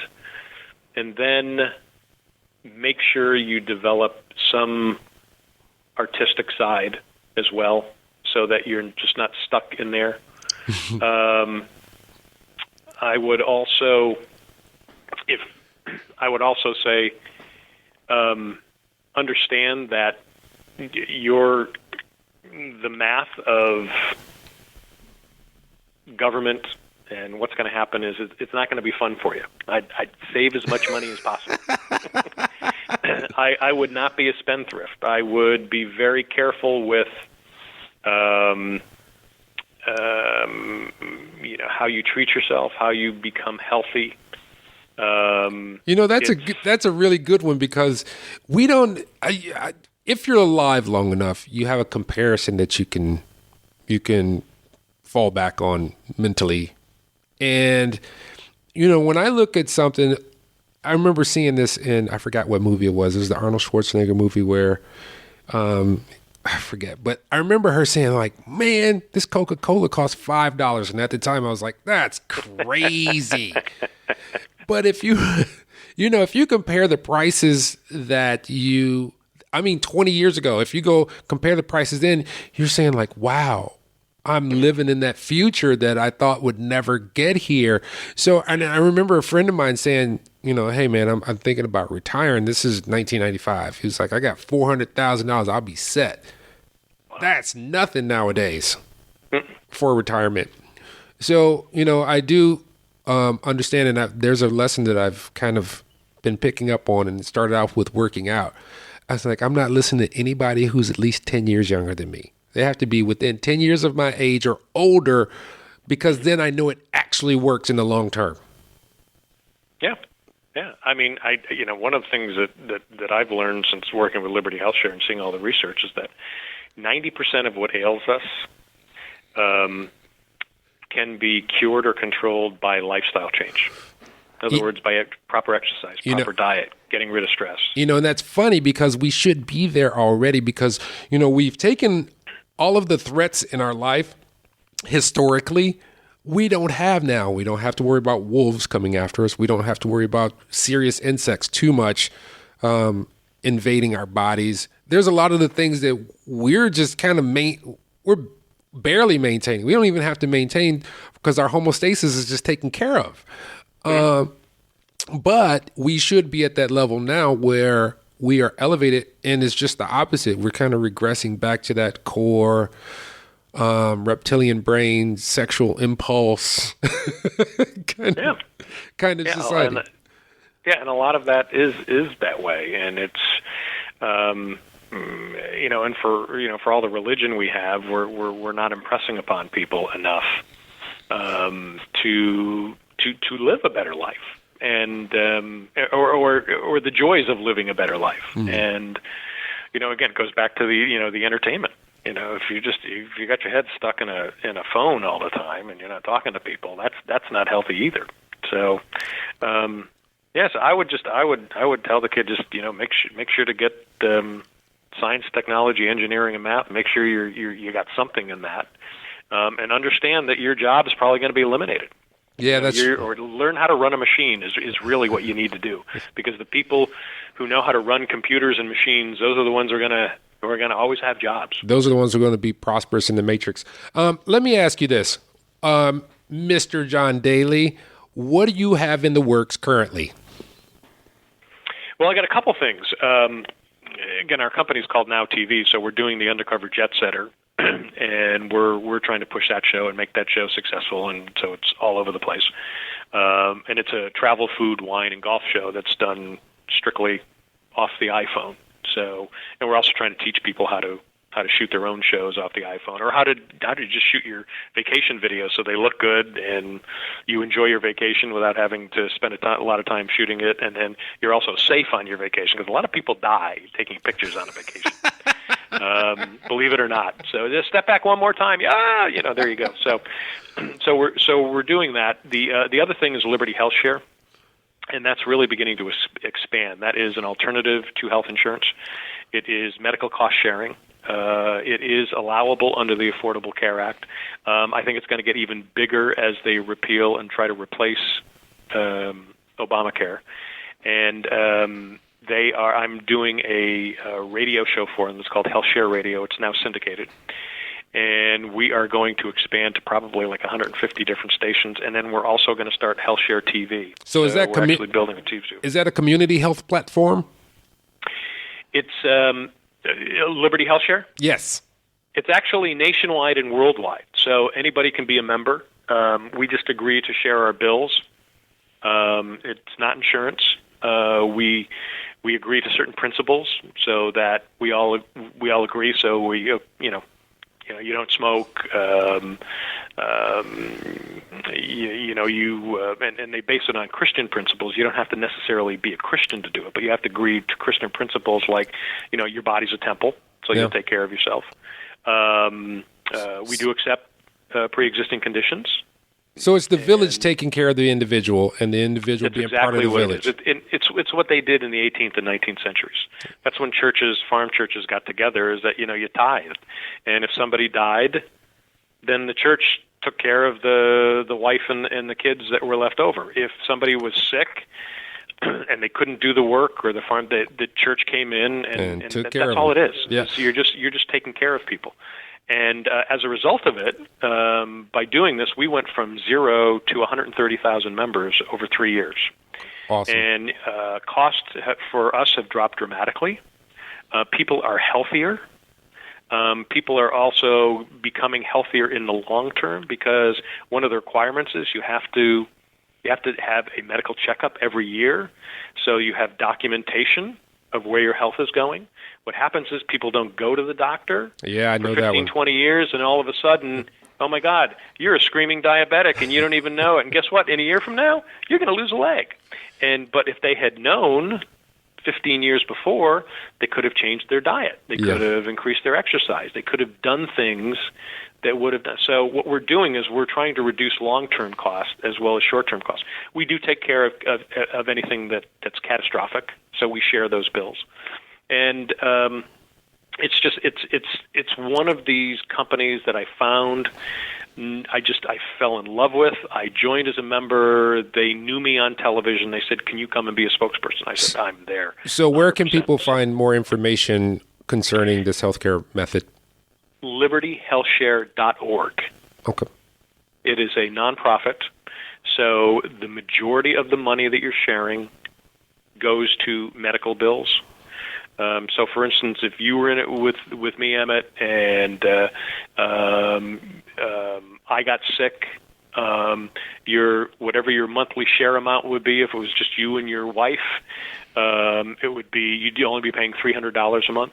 And then make sure you develop some artistic side as well, so that you're just not stuck in there. I would also say, understand that the math of government and what's going to happen is it's not going to be fun for you. I'd save as much money as possible. I would not be a spendthrift. I would be very careful with how you treat yourself, how you become healthy. That's a really good one, because we don't. if you're alive long enough, you have a comparison that you can fall back on mentally. And, you know, when I look at something, I remember seeing this in, I forgot what movie it was. It was the Arnold Schwarzenegger movie where, I forget, but I remember her saying like, man, this Coca-Cola costs $5. And at the time I was like, that's crazy. But if you, you know, if you compare the prices that 20 years ago, if you go compare the prices then, you're saying like, wow, I'm living in that future that I thought would never get here. So, and I remember a friend of mine saying, you know, hey man, I'm thinking about retiring. This is 1995. He was like, I got $400,000. I'll be set. Wow. That's nothing nowadays for retirement. So, you know, I do understand, and there's a lesson that I've kind of been picking up on, and it started off with working out. I was like, I'm not listening to anybody who's at least 10 years younger than me. They have to be within 10 years of my age or older, because then I know it actually works in the long term. Yeah. Yeah. I mean, one of the things that I've learned since working with Liberty HealthShare and seeing all the research is that 90% of what ails us can be cured or controlled by lifestyle change. In other words, by proper exercise, proper diet, getting rid of stress. You know, and that's funny because we should be there already, because, you know, we've taken all of the threats in our life historically. We don't have now. We don't have to worry about wolves coming after us. We don't have to worry about serious insects too much invading our bodies. There's a lot of the things that we're just kind of we're barely maintaining. We don't even have to maintain because our homeostasis is just taken care of. But we should be at that level now where we are elevated, and it's just the opposite. We're kind of regressing back to that core reptilian brain, sexual impulse kind of society. And a lot of that is that way, and it's and for all the religion we have, we're not impressing upon people enough to live a better life, and or the joys of living a better life. And again, it goes back to the entertainment. If you got your head stuck in a phone all the time and you're not talking to people, that's not healthy either. So, yes, I would tell the kid, just make sure to get science, technology, engineering, and math. Make sure you got something in that, and understand that your job is probably going to be eliminated. Yeah, or learn how to run a machine is really what you need to do, because the people who know how to run computers and machines, those are the ones who are going to always have jobs. Those are the ones who are going to be prosperous in the matrix. Let me ask you this, Mr. John Daly, what do you have in the works currently? Well, I got a couple things. Again, our company's called Now TV, so we're doing the Undercover Jet Setter, and we're trying to push that show and make that show successful, and so it's all over the place. And it's a travel, food, wine, and golf show that's done strictly off the iPhone. So, and we're also trying to teach people how to shoot their own shows off the iPhone, or how to just shoot your vacation videos so they look good and you enjoy your vacation without having to spend a lot of time shooting it, and then you're also safe on your vacation, because a lot of people die taking pictures on a vacation. Believe it or not. So just step back one more time. Yeah, there you go. So we're doing that. The other thing is Liberty HealthShare. And that's really beginning to expand. That is an alternative to health insurance. It is medical cost sharing. It is allowable under the Affordable Care Act. I think it's going to get even bigger as they repeal and try to replace Obamacare. And I'm doing a radio show for them. It's called HealthShare Radio. It's now syndicated. And we are going to expand to probably like 150 different stations, and then we're also going to start HealthShare TV. So is that we're actually building a TV? Is that a community health platform? It's Liberty HealthShare. Yes. It's actually nationwide and worldwide, so anybody can be a member. We just agree to share our bills. It's not insurance. We agree to certain principles so that we all agree. So you don't smoke, and they base it on Christian principles. You don't have to necessarily be a Christian to do it, but you have to agree to Christian principles like, your body's a temple, so you'll take care of yourself. We do accept pre-existing conditions. So it's the village taking care of the individual, and the individual That's being exactly part of the what village. it is. It's what they did in the 18th and 19th centuries. That's when farm churches got together, is that, you tithed. And if somebody died, then the church took care of the wife and the kids that were left over. If somebody was sick and they couldn't do the work or the farm, the church came in and took care that's of all them. it is. Yeah. So you're just taking care of people. And as a result of it, by doing this, we went from 0 to 130,000 members over 3 years. Awesome. And costs for us have dropped dramatically. People are healthier. People are also becoming healthier in the long term, because one of the requirements is you have to have a medical checkup every year, so you have documentation of where your health is going. What happens is people don't go to the doctor Yeah, I know for that 15, one. 20 years, and all of a sudden, oh my God, you're a screaming diabetic and you don't even know it. And guess what? In a year from now, you're going to lose a leg. But if they had known 15 years before, they could have changed their diet. They could have increased their exercise. They could have done things that would have done. So what we're doing is we're trying to reduce long-term costs as well as short-term costs. We do take care of anything that's catastrophic, so we share those bills. And it's one of these companies that I found I fell in love with. I joined as a member. They knew me on television. They said, "Can you come and be a spokesperson?" I said, "I'm there." So where can people find more information concerning this healthcare method? LibertyHealthShare.org. Okay. It is a nonprofit, so the majority of the money that you're sharing goes to medical bills. So, for instance, if you were in it with me, Emmett, and I got sick, whatever your monthly share amount would be, if it was just you and your wife, it would be, you'd only be paying $300 a month.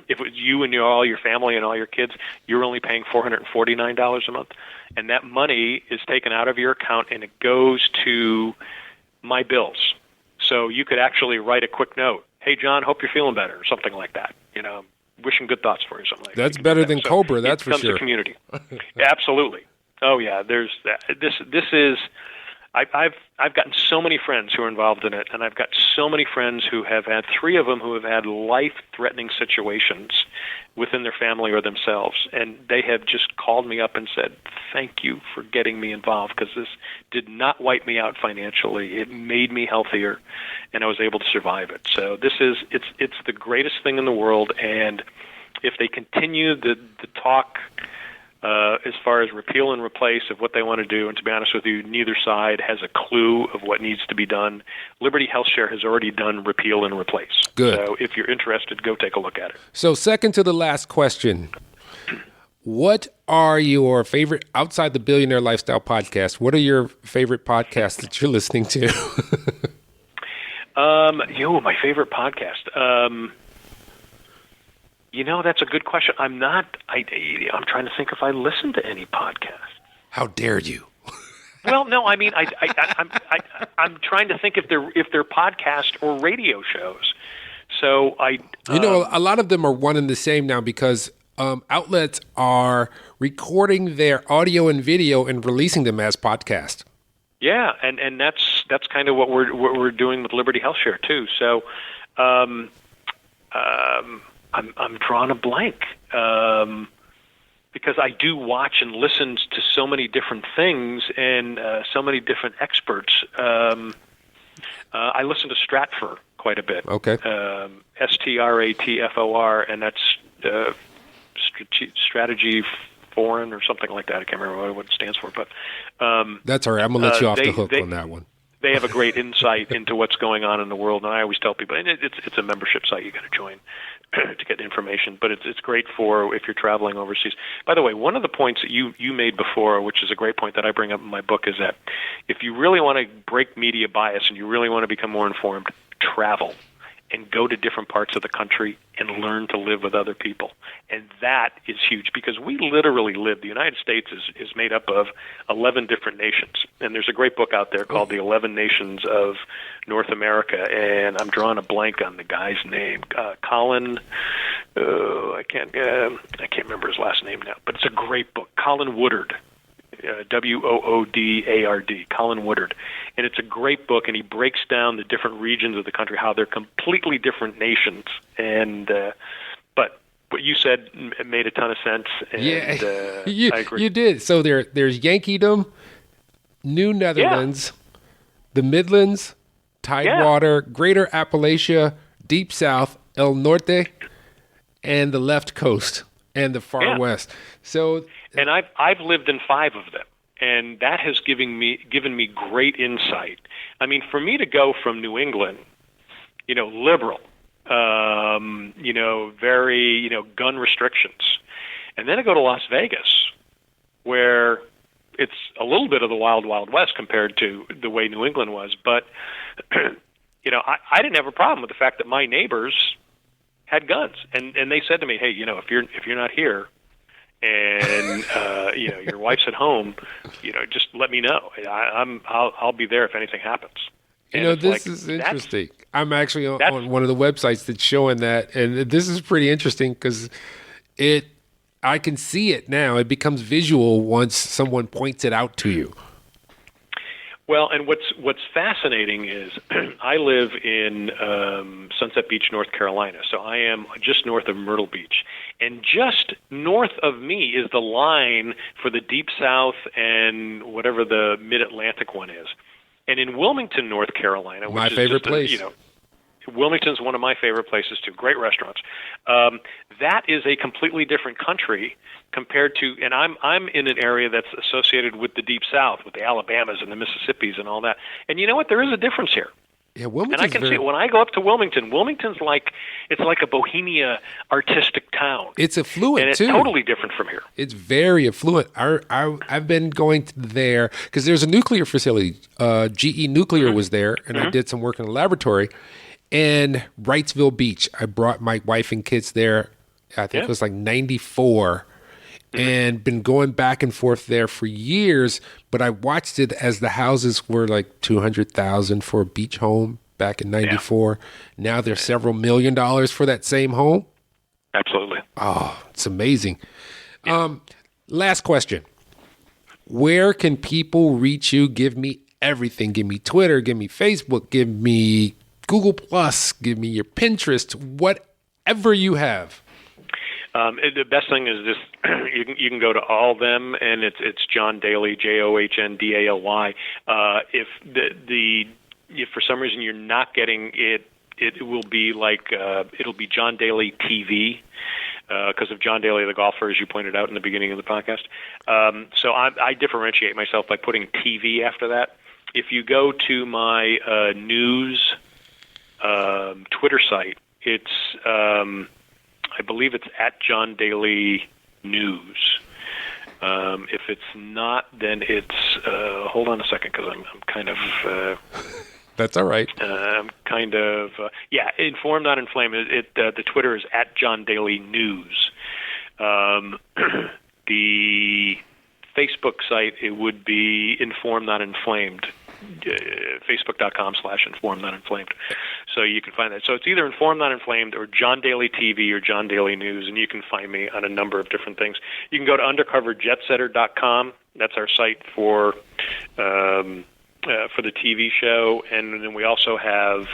If it was you and all your family and all your kids, you're only paying $449 a month. And that money is taken out of your account and it goes to my bills. So you could actually write a quick note. "Hey, John, hope you're feeling better," or something like that. Wishing good thoughts for you, something like that. That's better than Cobra, that's for sure. It becomes a community. Absolutely. Oh yeah, there's that. This is. I've gotten so many friends who are involved in it, and I've got so many friends who have had 3 of them who have had life-threatening situations within their family or themselves, and they have just called me up and said, "Thank you for getting me involved, because this did not wipe me out financially. It made me healthier, and I was able to survive it." So it's the greatest thing in the world, and if they continue the talk as far as repeal and replace of what they want to do, and to be honest with you, neither side has a clue of what needs to be done. Liberty Health Share has already done repeal and replace. Good. So if you're interested, go take a look at it. So second to the last question, what are your favorite, outside the Billionaire Lifestyle podcast, what are your favorite podcasts that you're listening to? My favorite podcast. That's a good question. I'm trying to think if I listen to any podcast. How dare you? Well, no, I mean, I'm trying to think if they're podcast or radio shows. So a lot of them are one and the same now, because outlets are recording their audio and video and releasing them as podcasts. Yeah, and that's kind of what we're doing with Liberty Health Share too. So, I'm drawing a blank because I do watch and listen to so many different things and so many different experts. I listen to Stratfor quite a bit. Okay. Stratfor, and that's Strategy Foreign or something like that. I can't remember what it stands for, but that's all right. I'm gonna let you off the hook on that one. They have a great insight into what's going on in the world, and I always tell people, and it's a membership site you got to join to get information, but it's great for if you're traveling overseas. By the way, one of the points that you made before, which is a great point that I bring up in my book, is that if you really want to break media bias and you really want to become more informed, travel and go to different parts of the country and learn to live with other people. And that is huge, because we literally live, the United States is made up of 11 different nations. And there's a great book out there called The 11 Nations of North America, and I'm drawing a blank on the guy's name. Colin, I can't remember his last name now, but it's a great book. Colin Woodard Woodard, Colin Woodard. And it's a great book, and he breaks down the different regions of the country, how they're completely different nations. And but what you said made a ton of sense, and I agree. You did. So there's Yankeedom, New Netherlands, the Midlands, Tidewater, Greater Appalachia, Deep South, El Norte, and the left coast and the far west. So, and I've lived in 5 of them, and that has given me great insight. I mean, for me to go from New England, liberal, very, gun restrictions, and then to go to Las Vegas, where it's a little bit of the wild, wild west compared to the way New England was. But, I didn't have a problem with the fact that my neighbors had guns, and they said to me, "Hey, if you're not here, and your wife's at home, just let me know. I'll be there if anything happens." And this is interesting. I'm actually on one of the websites that's showing that, and this is pretty interesting because I can see it now. It becomes visual once someone points it out to you. Well, and what's fascinating is I live in Sunset Beach, North Carolina, so I am just north of Myrtle Beach. And just north of me is the line for the Deep South and whatever the Mid-Atlantic one is. And in Wilmington, North Carolina, which my is favorite just place. Wilmington's one of my favorite places too. Great restaurants. That is a completely different country compared to, and I'm in an area that's associated with the Deep South, with the Alabamas and the Mississippis and all that. And you know what? There is a difference here. Yeah, Wilmington's and I can see it when I go up to Wilmington. Wilmington's like a Bohemia artistic town. It's affluent and it's too. Totally different from here. It's very affluent. I've been going there because there's a nuclear facility. GE Nuclear was there, and I did some work in the laboratory. And Wrightsville Beach, I brought my wife and kids there. I think it was like 94. And been going back and forth there for years, but I watched it as the houses were like $200,000 for a beach home back in 94. Now they're several $1 million for that same home. Absolutely. Oh, it's amazing. Last question. Where can people reach you? Give me everything. Give me Twitter, give me Facebook, give me Google Plus, give me your Pinterest, whatever you have. The best thing is just you can go to all of them, and it's John Daly, JohnDaly. If if for some reason you're not getting it, it will be like it'll be John Daly TV because of John Daly the golfer, as you pointed out in the beginning of the podcast. So I differentiate myself by putting TV after that. If you go to my news Twitter site, it's I believe it's at John Daly News. If it's not, then it's hold on a second because I'm kind of that's all right. Informed, not inflamed. The Twitter is at John Daly News. The Facebook site, it would be Informed, Not Inflamed. Facebook.com/Informed, Not Inflamed. So you can find that. So it's either Informed, Not Inflamed or John Daly TV or John Daly News, and you can find me on a number of different things. You can go to undercoverjetsetter.com. That's our site for the TV show, and then we also have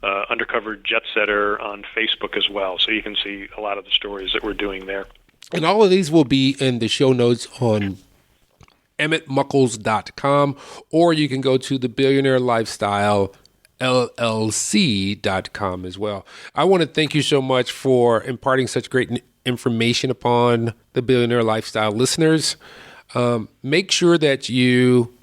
Undercover Jetsetter on Facebook as well. So you can see a lot of the stories that we're doing there. And all of these will be in the show notes on EmmettMuckles.com, or you can go to the Billionaire Lifestyle LLC.com as well. I want to thank you so much for imparting such great information upon the Billionaire Lifestyle listeners. Make sure that you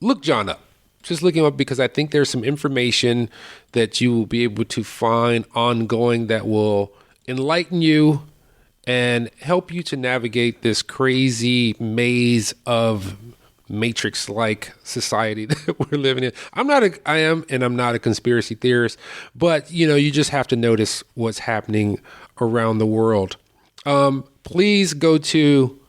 look John up. Just look him up because I think there's some information that you will be able to find ongoing that will enlighten you and help you to navigate this crazy maze of matrix-like society that we're living in. I'm not a conspiracy theorist, but you just have to notice what's happening around the world. Please go to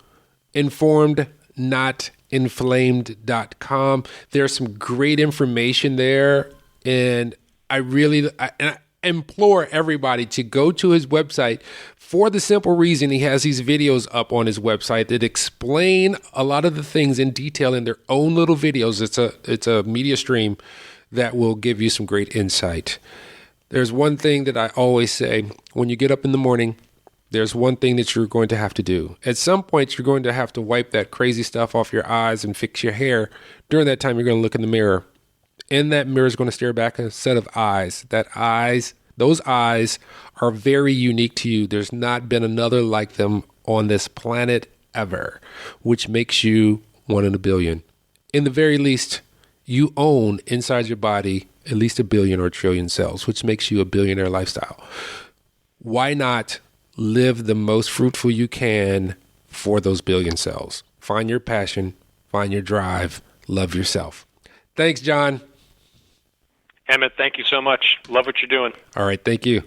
informednotinflamed.com. There's some great information there, and I implore everybody to go to his website for the simple reason he has these videos up on his website that explain a lot of the things in detail in their own little videos. It's a media stream that will give you some great insight. There's one thing that I always say: when you get up in the morning, there's one thing that you're going to have to do. At some point, you're going to have to wipe that crazy stuff off your eyes and fix your hair. During that time, you're going to look in the mirror. And that mirror is going to stare back a set of eyes. Those eyes are very unique to you. There's not been another like them on this planet ever, which makes you one in a billion. In the very least, you own inside your body at least a billion or a trillion cells, which makes you a billionaire lifestyle. Why not live the most fruitful you can for those billion cells? Find your passion, find your drive, love yourself. Thanks, John. Emmett, thank you so much. Love what you're doing. All right, thank you.